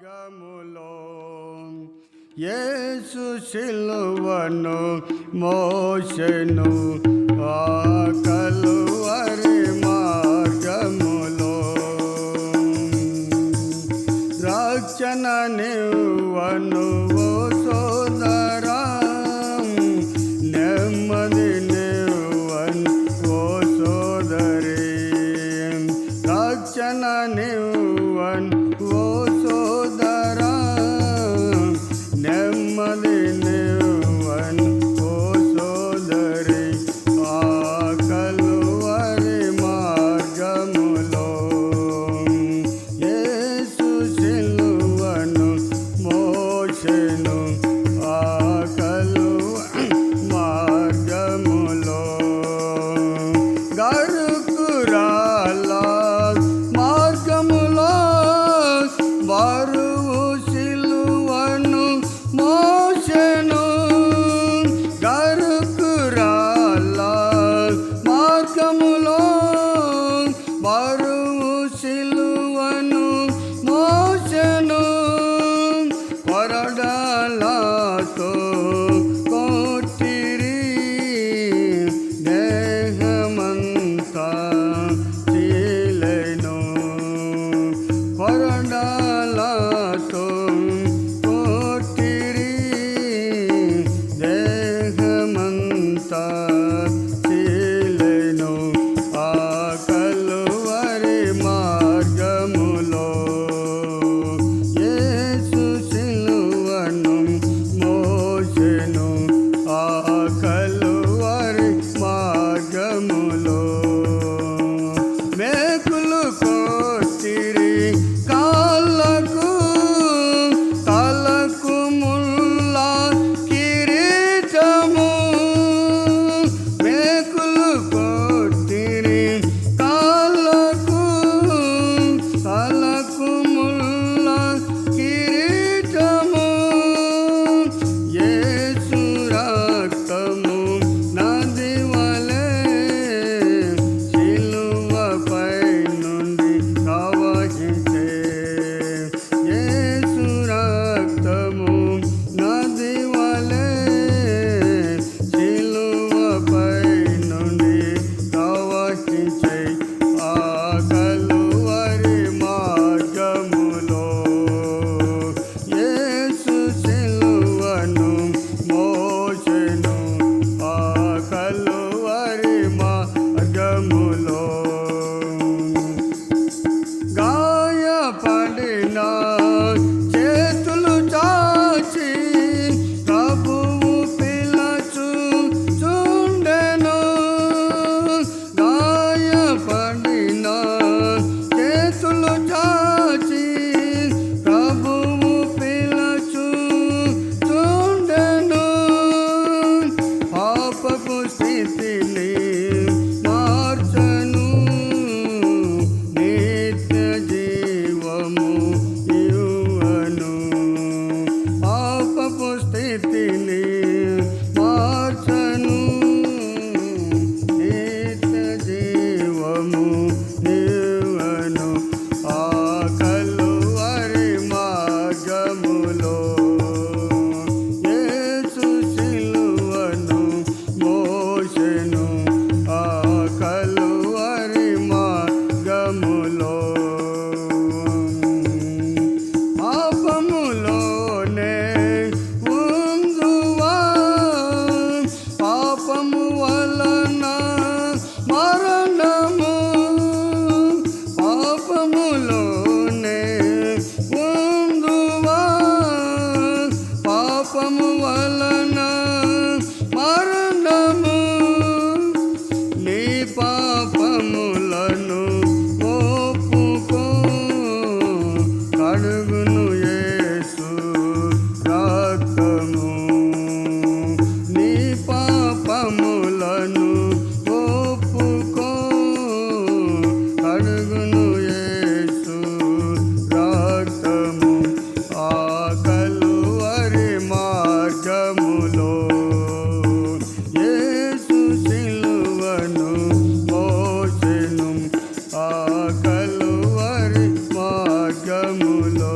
మార్గములో యేసు సిలువను మోసెను ఆ కలువరి మార్గములో రక్షణ నివ్వను ఓ సోదరా నెమ్మది నివ్వను ఓ సోదరి రక్షణ నివ్వను ఓ సోదరా నెమ్మది నివ్వను ఓ సోదరి ఆ కలువరి మార్గములో యేసు సిలువను మోసెను ఆ కలువరి మార్గములో గరుకురాల మార్గములో బరువు సిలువను మోసెను గరుకురాల మార్గములో బరువు సిలువను మోసెను కొరడాలతో కొట్టిరి దేహమంతా చీలెను కొరడాలతో కొట్టిరి దేహమంతా చీలెను ఆ కలువరి మార్గములో యేసు సిలువను మోసెను ఆ కలువరి మార్గములో మేకులు కొట్టిరి కాళ్ళకు తలకు ముల్ల కిరీటము మేకులు కొట్టిరి కాళ్ళకు తలకు ముల్ల కిరీటము యేసు రక్తము నది వలె సిలువపై నుండి ప్రవహించే యేసు రక్తము నది వలె సిలువపై నుండి ప్రవహించే ఆ కలువరి మార్గములో యేసు సిలువను మోసెను ఆ కలువరి మార్గములో గాయపడిన చేతులు చాచి ప్రభువు పిలుచుచుండెను గాయపడిన చేతులు చాచి ప్రభువు పిలుచుచుండెను పాపపు స్థితిని మార్చను నిత్య జీవము ఇవ్వను పాపపు స్థితిని మార్చను నిత్య జీవము ఇవ్వను ఆ కలువరి మార్గములో యేసు సిలువను మోసెను ఆ కలువరి మార్గములో పాపములోనే ఉందువా పాపము వలన మరణము పాపములోనే ఉందువా పాపము వలన మరణము నీ పాపములను ఒప్పుకో కడుగును యేసు రక్తము నీ పాపములను ఒప్పుకో కడుగును యేసు రక్తము ఆ కలువరి మార్గములో యేసు సిలువను మోసెను ఆ కలువరి మార్గములో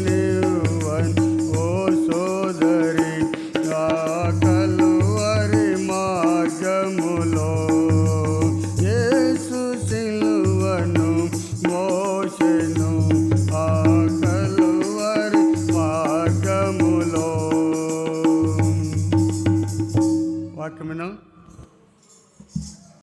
నివ్వన్ ఓ